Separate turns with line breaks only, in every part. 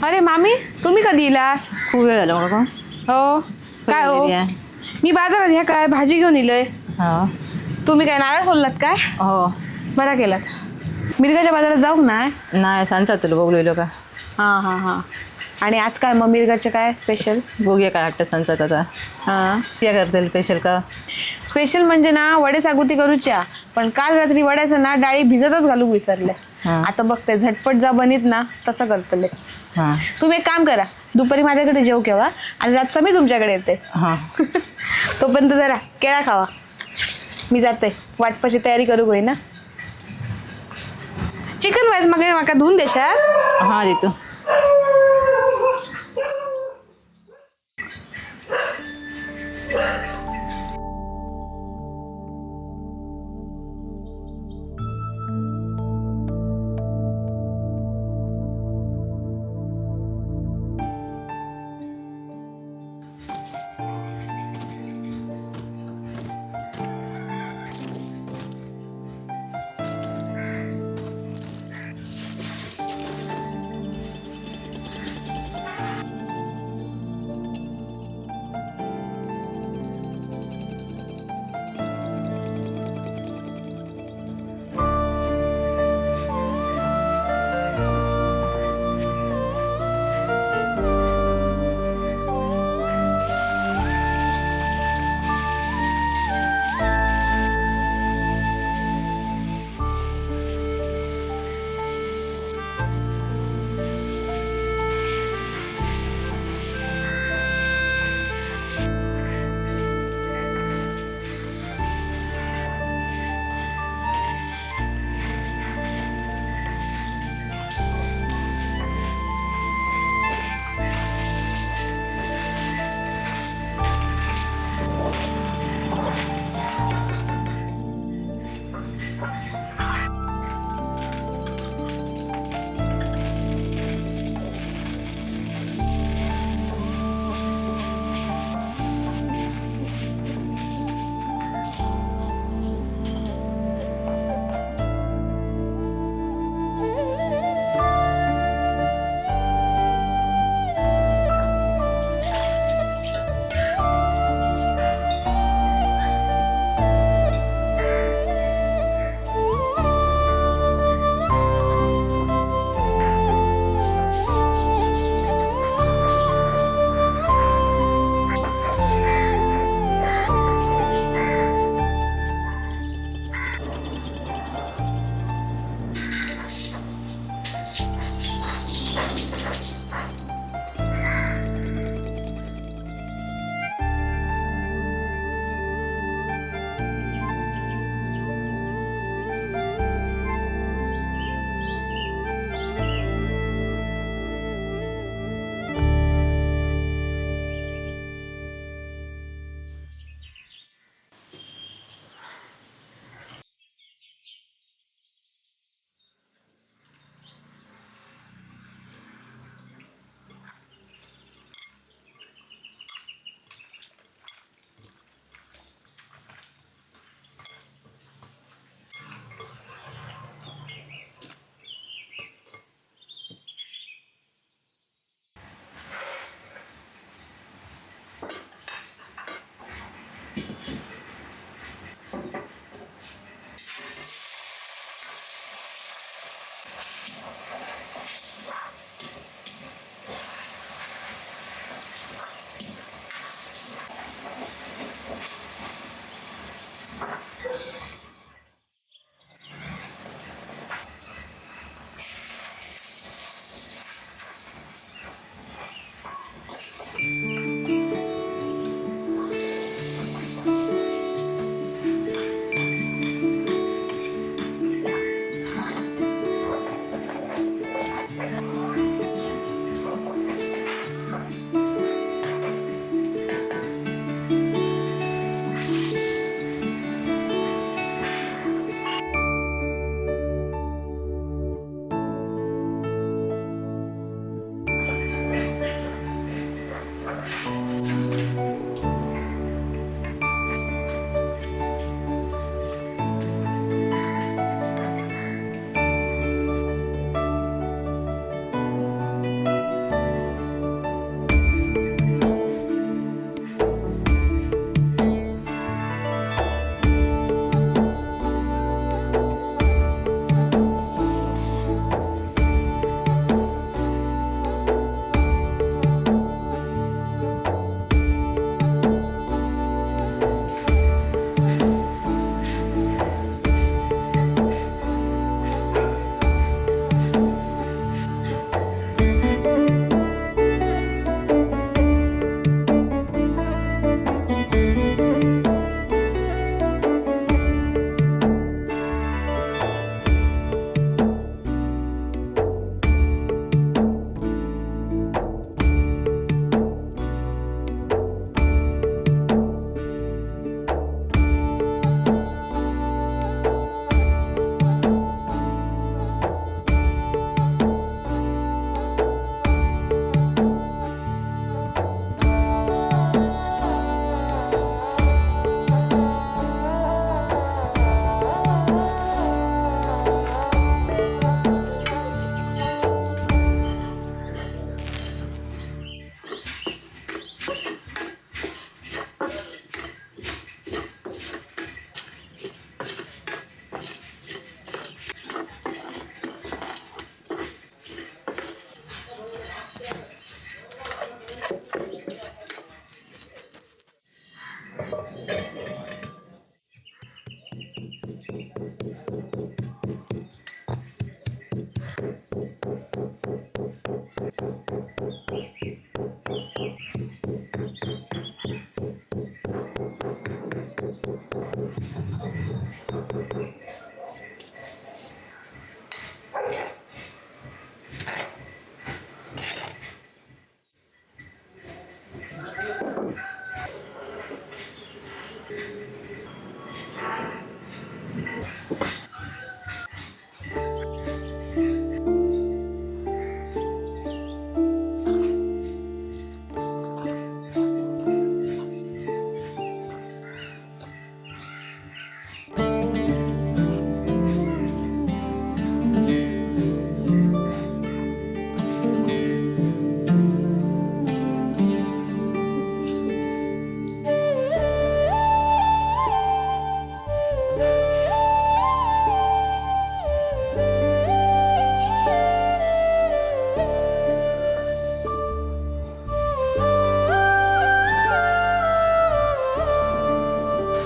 अरे मामी, तुम्ही कधी इलास?
खूप वेळ झाला बघा.
हो काय हो, मी बाजारात ह्या काय भाजी घेऊन इलोय. तुम्ही काय नारळ सोललात काय?
हो.
बरा केलात. मिरगाच्या बाजारात जाऊ ना?
नाही सांचा तुला बघलो का.
हां हां हां. आणि आज काय मग मिरगाचे काय स्पेशल?
बघूया काय वाटतं सांचा आता.
हां,
काय करतील स्पेशल का?
स्पेशल म्हणजे ना वडे सागोती करूच्या, पण काल रात्री वड्याचं ना डाळी भिजतच घालू विसरले. आता बघते झटपट जा बनीत ना तसं करतले. तुम्ही एक काम करा, दुपारी माझ्याकडे जेव केव्हा आणि रातचा मी तुमच्याकडे येते. तोपर्यंत जरा केळा खावा. मी जाते, वाटपाची तयारी करू होई ना. चिकन वाईज मग माका धुवून देशात.
हां देतो.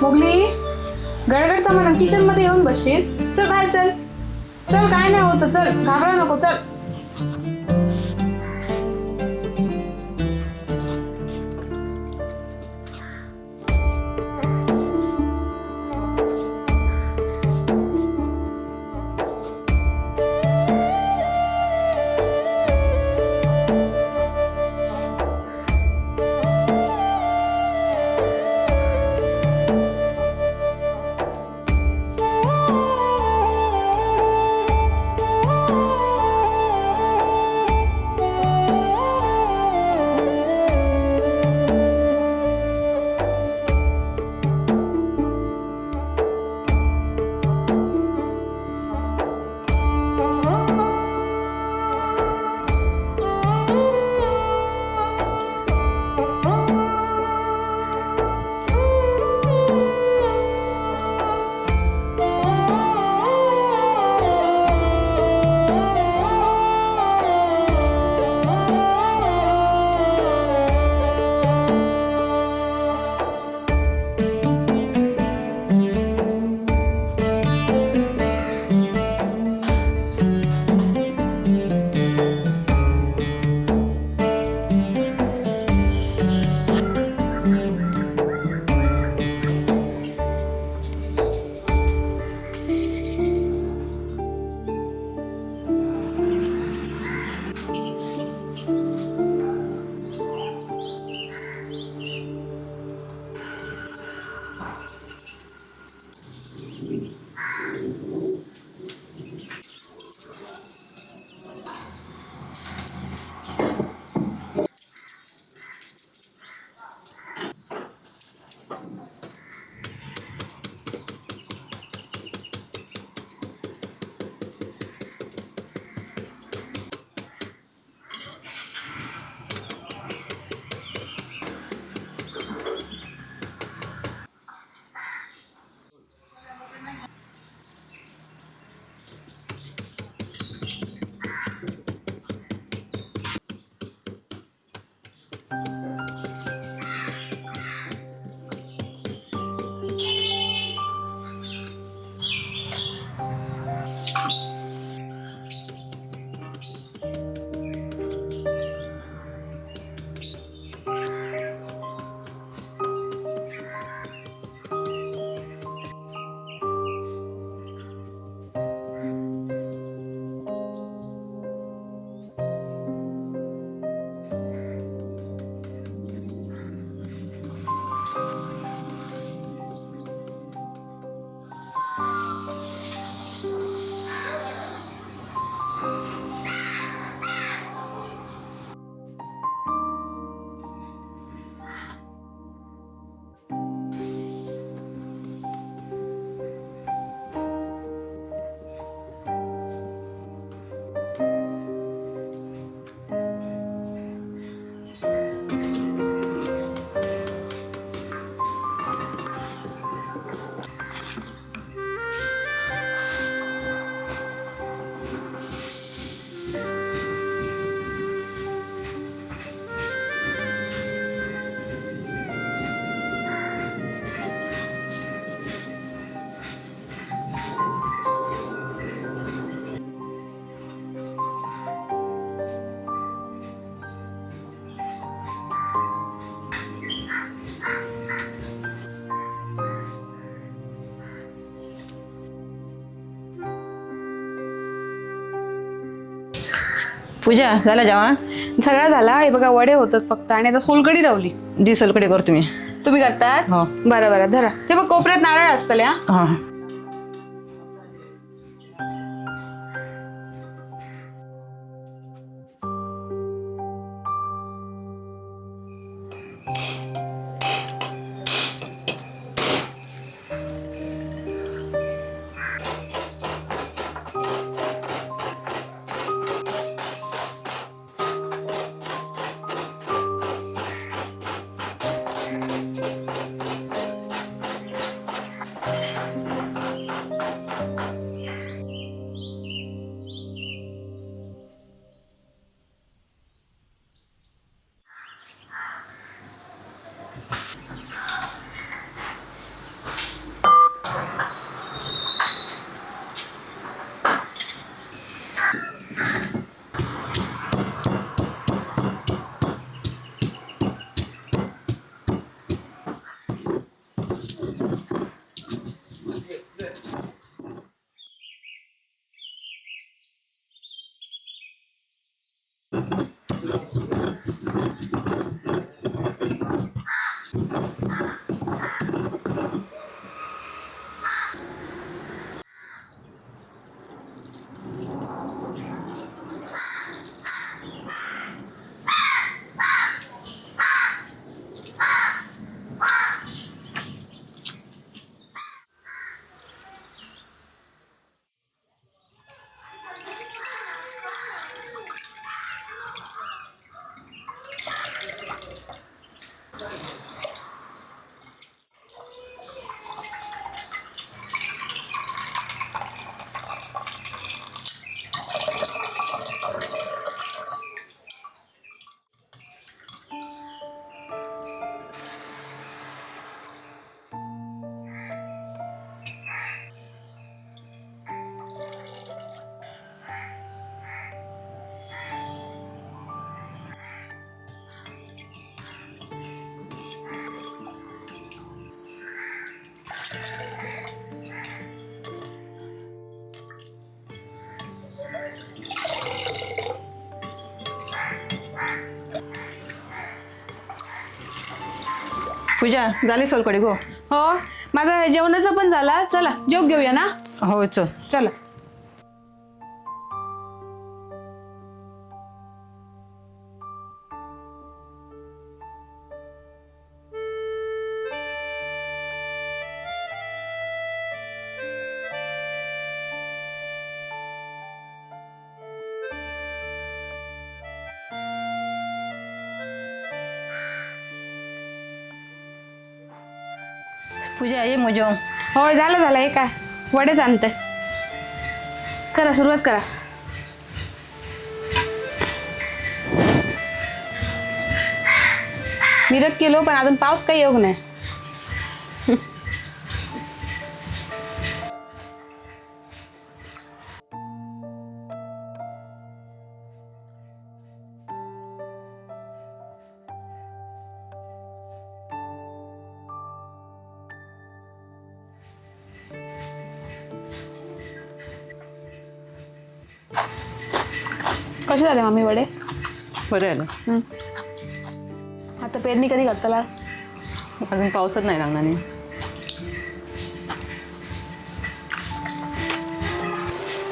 मुगली, गडगडता मला किचन मध्ये येऊन बसशील. चल बाहेर चल. चल काय नाही होत, चल घाबरा नको, चल.
पूजा झालं जेवण?
सगळा झाला. हे बघा वडे होतात फक्त, आणि आता सोलकढी लावली.
दी सोलकडे करतो मी.
तुम्ही करतात?
हो.
बरं बरं धरा. ते बघ कोपऱ्यात नारळ असतले. हा
हां पूजा झाली सोलकढी गो.
हो, माझा जेवणाचा पण झाला. चला जेव घेऊया ना.
हो चल.
चला.
पूजा ये मग जेवण.
हो, झालं हे काय वडेच आणते. करा, सुरुवात करा. मिरग केलो पण अजून पाऊस काही येऊ नाही. कसे झाले मम्मी वडे?
बरं आहे ना.
आता पेरणी कधी करताला?
अजून पावसच नाही लागणार नाही.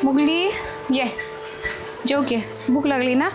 मुगली ये जेव की, भूक लागली ना.